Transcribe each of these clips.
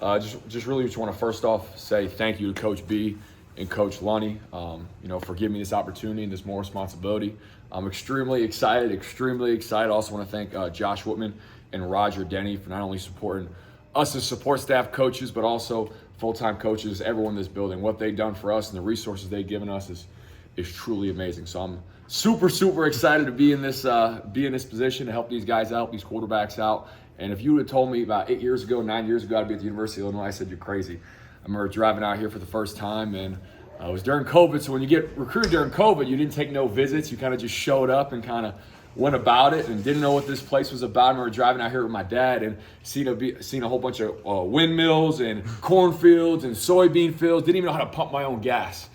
Just really want to first off say thank you to Coach B and Coach Lunny, for giving me this opportunity and this more responsibility. I'm extremely excited. I also want to thank Josh Whitman and Roger Denny for not only supporting us as support staff coaches, but also full-time coaches, everyone in this building. What they've done for us and the resources they've given us is truly amazing. So I'm super excited to be in this position to help these guys out, these quarterbacks out. And if you would have told me about 9 years ago, I'd be at the University of Illinois, I said, you're crazy. I remember driving out here for the first time, and it was during COVID. So when you get recruited during COVID, you didn't take no visits. You kind of just showed up and kind of went about it and didn't know what this place was about. I remember driving out here with my dad and seeing a whole bunch of windmills and cornfields and soybean fields. Didn't even know how to pump my own gas.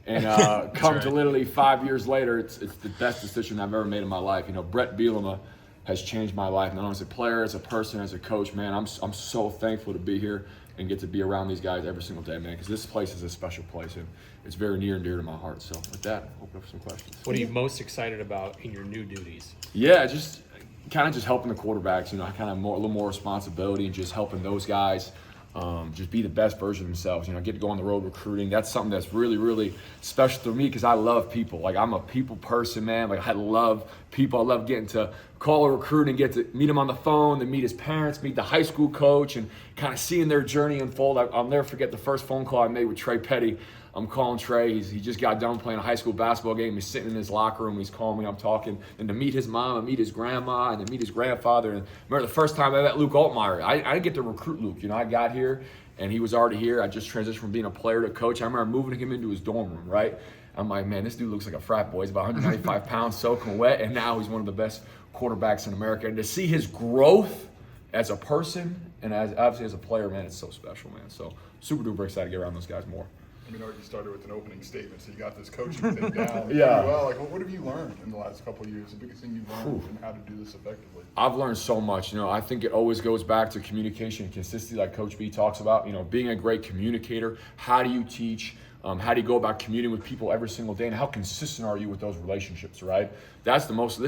And come to literally 5 years later, it's the best decision I've ever made in my life. Brett Bielema has changed my life, not only as a player, as a person, as a coach, man. I'm so thankful to be here and get to be around these guys every single day, man, because this place is a special place, and it's very near and dear to my heart. So with that, open up some questions. What are you most excited about in your new duties? Yeah, just helping the quarterbacks, a little more responsibility and just helping those guys just be the best version of themselves. Get to go on the road recruiting. That's something that's really special to me because I love people. Like, I'm a people person, man. Like, I love people. I love getting to call a recruit and get to meet him on the phone, then meet his parents, meet the high school coach, and kind of seeing their journey unfold. I'll never forget the first phone call I made with Trey Petty. I'm calling Trey. He just got done playing a high school basketball game. He's sitting in his locker room. He's calling me. I'm talking. And to meet his mom and meet his grandma and then meet his grandfather. And remember the first time I met Luke Altmaier. I didn't get to recruit Luke. I got here and he was already here. I just transitioned from being a player to coach. I remember moving him into his dorm room, right? I'm like, man, this dude looks like a frat boy. He's about 195 pounds, soaking wet. And now he's one of the best quarterbacks in America. And to see his growth as a person and obviously as a player, man, it's so special, man. So super duper excited to get around those guys more. You started with an opening statement, so you got this coaching thing down. Yeah. Well, what have you learned in the last couple of years? The biggest thing you've learned and how to do this effectively? I've learned so much. I think it always goes back to communication and consistency, like Coach B talks about. Being a great communicator. How do you teach? How do you go about communicating with people every single day? And how consistent are you with those relationships, right? That's the most.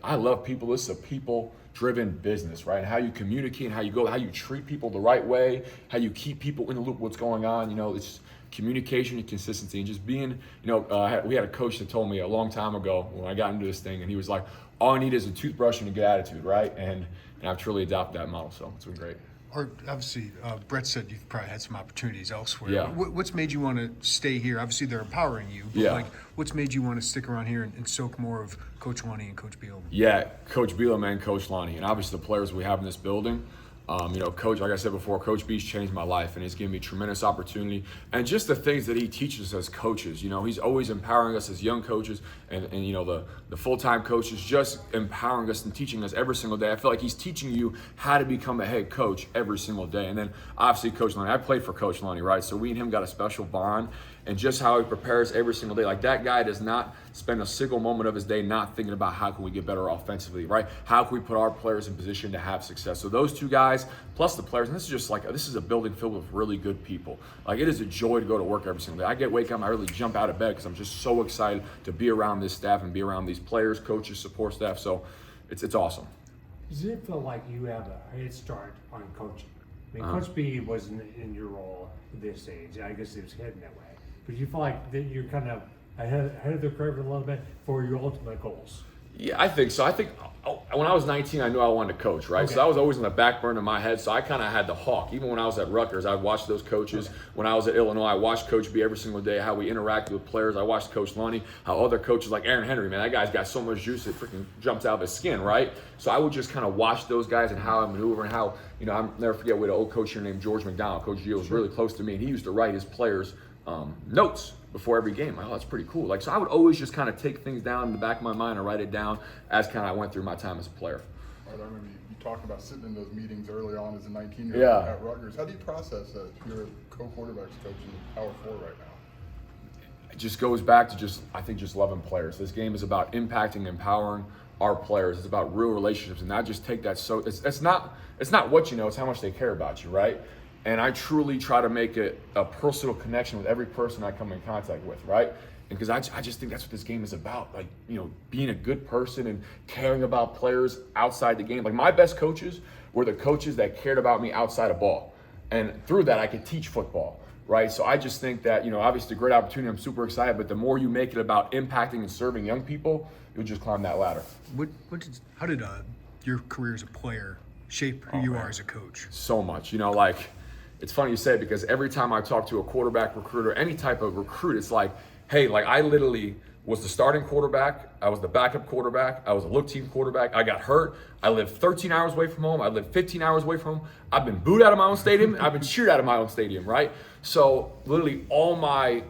I love people. This is a people-driven business, right? How you communicate, how you treat people the right way, how you keep people in the loop, what's going on. It's communication and consistency, and just being, we had a coach that told me a long time ago when I got into this thing, and he was like, all I need is a toothbrush and a good attitude, right? And I've truly adopted that model, so it's been great. Art, obviously, Brett said you've probably had some opportunities elsewhere. Yeah. What's made you want to stay here? Obviously, they're empowering you, but what's made you want to stick around here and soak more of Coach Lonnie and Coach Bielema? Yeah, Coach Bielema and Coach Lonnie, and obviously the players we have in this building. Coach, like I said before, Coach B's changed my life, and he's given me tremendous opportunity. And just the things that he teaches us as coaches, he's always empowering us as young coaches and the full-time coaches, just empowering us and teaching us every single day. I feel like he's teaching you how to become a head coach every single day. And then obviously Coach Lonnie, I played for Coach Lonnie, right? So we and him got a special bond, and just how he prepares every single day. Like, that guy does not spend a single moment of his day not thinking about how can we get better offensively, right? How can we put our players in position to have success? So those two guys, plus the players, and this is a building filled with really good people. Like, it is a joy to go to work every single day. Wake up, I really jump out of bed because I'm just so excited to be around this staff and be around these players, coaches, support staff. So it's awesome. Does it feel like you have a head start on coaching? Coach B wasn't in your role at this age. I guess it was heading that way. But you feel like that you're kind of ahead of the curve a little bit for your ultimate goals? Yeah, I think so. I think when I was 19, I knew I wanted to coach, right? Okay. So that was always in the back burner of my head. So I kind of had the hawk. Even when I was at Rutgers, I watched those coaches. Okay. When I was at Illinois, I watched Coach B every single day, how we interacted with players. I watched Coach Lonnie, how other coaches like Aaron Henry, man, that guy's got so much juice it freaking jumps out of his skin, right? So I would just kind of watch those guys and how I maneuver and how, I'll never forget we had an old coach here named George McDonald. Coach Gio was really close to me, and he used to write his players' notes before every game. Like, oh, that's pretty cool. Like, so I would always just kind of take things down in the back of my mind and write it down as kind of I went through my time as a player. I remember you talked about sitting in those meetings early on as a 19-year-old at Rutgers. How do you process that? You're a co-quarterbacks coach in Power 4 right now. It just goes back to just loving players. This game is about impacting, empowering our players. It's about real relationships, and not just take that. So it's not what you know. It's how much they care about you, right? And I truly try to make it a personal connection with every person I come in contact with, right? Because I just think that's what this game is about, like, being a good person and caring about players outside the game. Like, my best coaches were the coaches that cared about me outside of ball. And through that, I could teach football, right? So I just think that, obviously a great opportunity. I'm super excited, but the more you make it about impacting and serving young people, you'll just climb that ladder. How did your career as a player shape who you are as a coach? So much, it's funny you say it, because every time I talk to a quarterback recruiter, any type of recruit, it's like, hey, I literally was the starting quarterback, I was the backup quarterback, I was a look team quarterback, I got hurt, I lived 13 hours away from home, I lived 15 hours away from home, I've been booed out of my own stadium, and I've been cheered out of my own stadium, right? So literally all my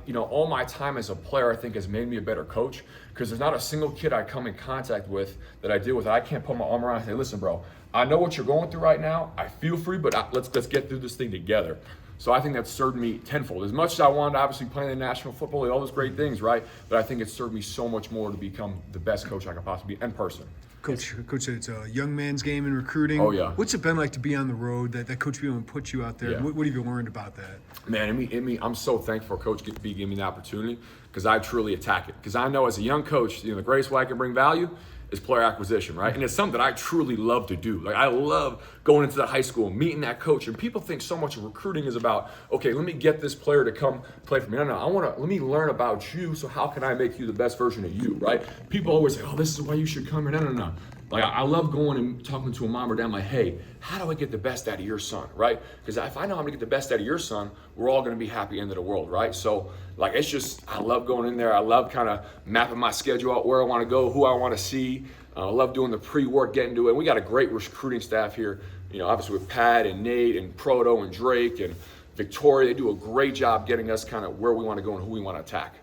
time as a player, I think, has made me a better coach, because there's not a single kid I come in contact with that I deal with that I can't put my arm around and say, listen, bro, I know what you're going through right now, I feel for you, but let's get through this thing together. So I think that's served me tenfold. As much as I wanted to obviously play in the national football league, all those great things, right? But I think it's served me so much more to become the best coach I could possibly be in person. Coach said it's a young man's game in recruiting. Oh, yeah. What's it been like to be on the road, that Coach B put you out there? Yeah. What have you learned about that? Man, I'm so thankful Coach B gave me the opportunity, because I truly attack it. Because I know as a young coach, the greatest way I can bring value is player acquisition, right? And it's something that I truly love to do. I love going into that high school, meeting that coach. And people think so much of recruiting is about, okay, let me get this player to come play for me. No, let me learn about you, so how can I make you the best version of you, right? People always say, oh, this is why you should come here. No. I love going and talking to a mom or dad, hey, how do I get the best out of your son, right? Because if I know I'm gonna get the best out of your son, we're all gonna be happy end of the world, right? So it's just, I love going in there. I love kind of mapping my schedule out, where I wanna go, who I wanna see. I love doing the pre-work, getting to it. And we got a great recruiting staff here, obviously with Pat and Nate and Proto and Drake and Victoria. They do a great job getting us kind of where we wanna go and who we wanna attack.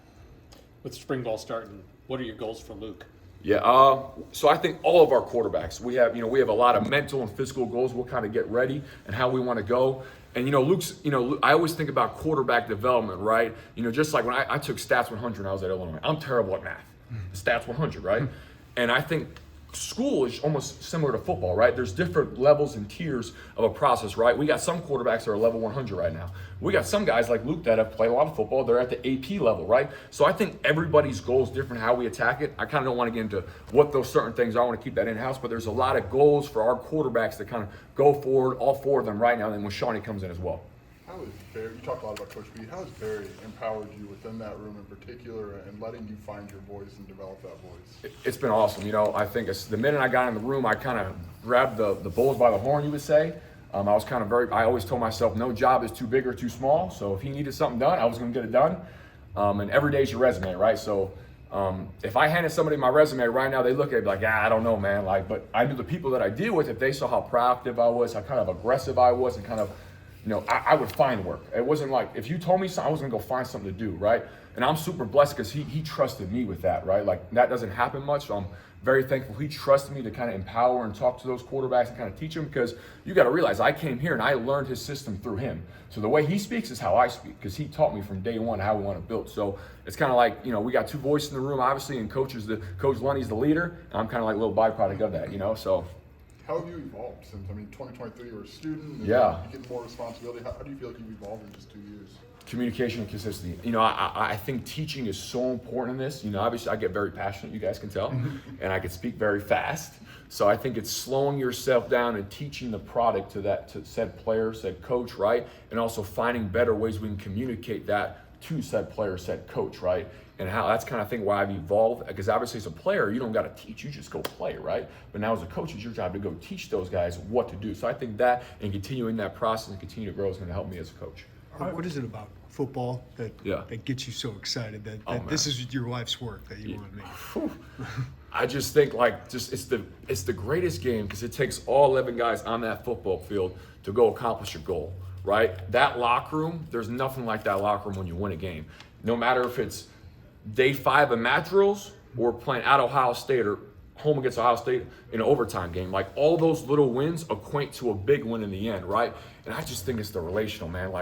With spring ball starting, what are your goals for Luke? Yeah, so I think all of our quarterbacks, we have a lot of mental and physical goals. We'll kind of get ready and how we want to go. And Luke's, I always think about quarterback development, right? Just like when I took Stats 100 when I was at Illinois. I'm terrible at math. Stats 100, right? And I think school is almost similar to football, right? There's different levels and tiers of a process, right? We got some quarterbacks that are level 100 right now. We got some guys like Luke that have played a lot of football. They're at the AP level, right? So I think everybody's goal is different, how we attack it. I kind of don't want to get into what those certain things are. I want to keep that in-house, but there's a lot of goals for our quarterbacks to kind of go forward, all four of them right now, and then when Shawnee comes in as well. How is Barry, you talked a lot about Coach B, how has Barry empowered you within that room in particular and letting you find your voice and develop that voice? It's been awesome. I think the minute I got in the room, I kind of grabbed the bulls by the horn, you would say. I was kind of I always told myself no job is too big or too small. So if he needed something done, I was going to get it done. And every day is your resume, right? So if I handed somebody my resume right now, they look at it like, I don't know, man. But I knew the people that I deal with, if they saw how proactive I was, how kind of aggressive I was, and kind of, I would find work. It wasn't like, if you told me something, I was gonna go find something to do, right? And I'm super blessed because he trusted me with that, right? That doesn't happen much, so I'm very thankful. He trusted me to kind of empower and talk to those quarterbacks and kind of teach them, because you gotta realize I came here and I learned his system through him. So the way he speaks is how I speak, because he taught me from day one how we want to build. So it's kind of like, we got two voices in the room, obviously, and Coach Lunny's the leader, and I'm kind of like a little byproduct of that, so. How have you evolved since, 2023 you were a student, and yeah, you get more responsibility. How do you feel like you've evolved in just 2 years? Communication and consistency. I think teaching is so important in this. Obviously I get very passionate, you guys can tell, and I can speak very fast. So I think it's slowing yourself down and teaching the product to said player, said coach, right? And also finding better ways we can communicate that to said player, said coach, right? And how that's kind of thing why I've evolved, because obviously as a player, you don't got to teach, you just go play, right? But now as a coach, it's your job to go teach those guys what to do. So I think that and continuing that process and continue to grow is going to help me as a coach. What is it about football that gets you so excited that this is your life's work that you want to make? I just think it's the greatest game, because it takes all 11 guys on that football field to go accomplish a goal, right? That locker room, there's nothing like that locker room when you win a game. No matter if it's day 5 of mat drills or playing at Ohio State or home against Ohio State in an overtime game. All those little wins equate to a big win in the end, right? And I just think it's the relational, man.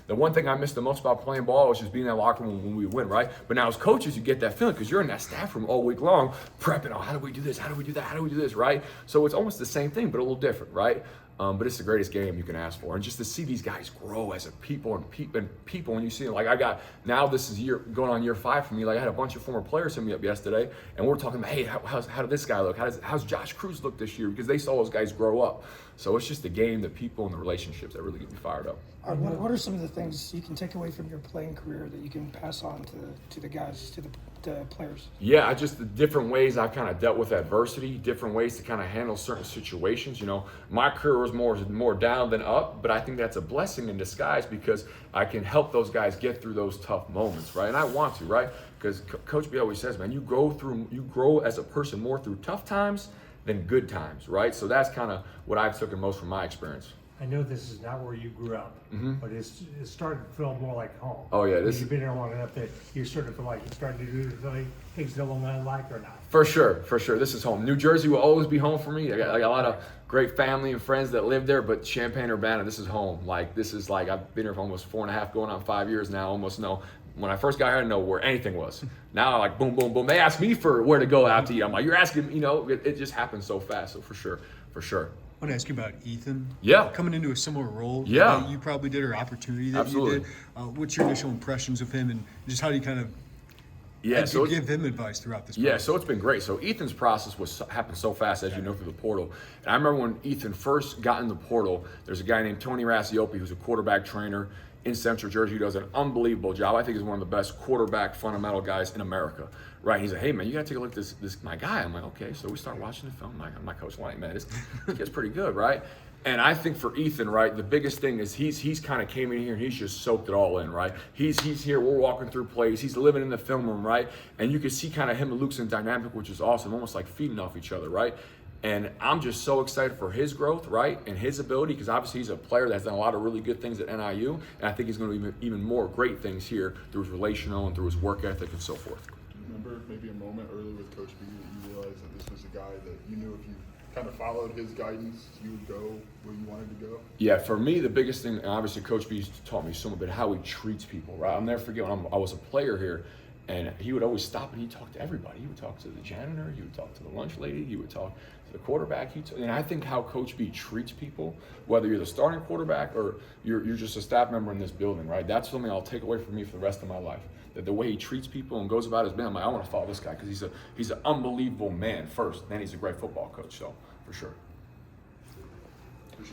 The one thing I miss the most about playing ball is just being in that locker room when we win, right? But now as coaches, you get that feeling because you're in that staff room all week long prepping, how do we do this? How do we do that? How do we do this, right? So it's almost the same thing, but a little different, right? But it's the greatest game you can ask for. And just to see these guys grow as a people and people when you see them, this is going on year 5 for me. I had a bunch of former players hit me up yesterday, and we're talking about, hey, how did this guy look? How's Josh Cruz look this year? Because they saw those guys grow up. So it's just the game, the people, and the relationships that really get me fired up. What are some of the things you can take away from your playing career that you can pass on to the guys, to the players? Yeah, just the different ways I've kind of dealt with adversity, different ways to kind of handle certain situations. You know, my career was more down than up, but I think that's a blessing in disguise because I can help those guys get through those tough moments, right? And I want to, right? Because Coach B always says, man, you grow as a person more through tough times than good times, right? So that's kind of what I've taken most from my experience. I know this is not where you grew up, but it's starting to feel more like home. Oh, yeah, You've been here long enough that you're starting to feel like you're starting to do things no longer like or not. For sure. This is home. New Jersey will always be home for me. I got a lot of great family and friends that live there, but Champaign-Urbana, this is home. Like, this is like, I've been here for almost 4.5, going on 5 years now, almost know. When I first got here, I didn't know where anything was. Now, like, boom, boom, boom. They ask me for where to go out to eat. I'm like, you're asking, you know, it just happens so fast. So for sure. I want to ask you about Ethan. Yeah. Coming into a similar role Yeah. that you probably did, or opportunity that Absolutely. you did. What's your initial impressions of him, and just how do you kind of give him advice throughout this process? Yeah, so it's been great. So Ethan's process happened so fast, as you know, through the portal. And I remember when Ethan first got in the portal, there's a guy named Tony Rassiopi who's a quarterback trainer in Central Jersey who does an unbelievable job. I think he's one of the best quarterback fundamental guys in America. Right? He's like, hey man, you gotta take a look at this my guy. I'm like, okay. So we start watching the film. My coach like, man, this kid's pretty good, right? And I think for Ethan, right, the biggest thing is he's kind of came in here and he's just soaked it all in, right? He's here, we're walking through plays, he's living in the film room, right? And you can see kind of him and Luke's in dynamic, which is awesome, almost like feeding off each other, right? And I'm just so excited for his growth, right, and his ability, because obviously he's a player that's done a lot of really good things at NIU, and I think he's going to do even more great things here through his relational and through his work ethic and so forth. Do you remember maybe a moment early with Coach B that you realized that this was a guy that you knew if you kind of followed his guidance, you would go where you wanted to go? Yeah, for me, the biggest thing, and obviously Coach B's taught me so much about how he treats people, right? I'll never forget when I was a player here, and he would always stop and he'd talk to everybody. He would talk to the janitor, he would talk to the lunch lady, he would talk to the quarterback. And I think how Coach B treats people, whether you're the starting quarterback or you're just a staff member in this building, right? That's something I'll take away from me for the rest of my life. That the way he treats people and goes about his business, I'm like, I want to follow this guy because he's an unbelievable man first, then he's a great football coach, so for sure.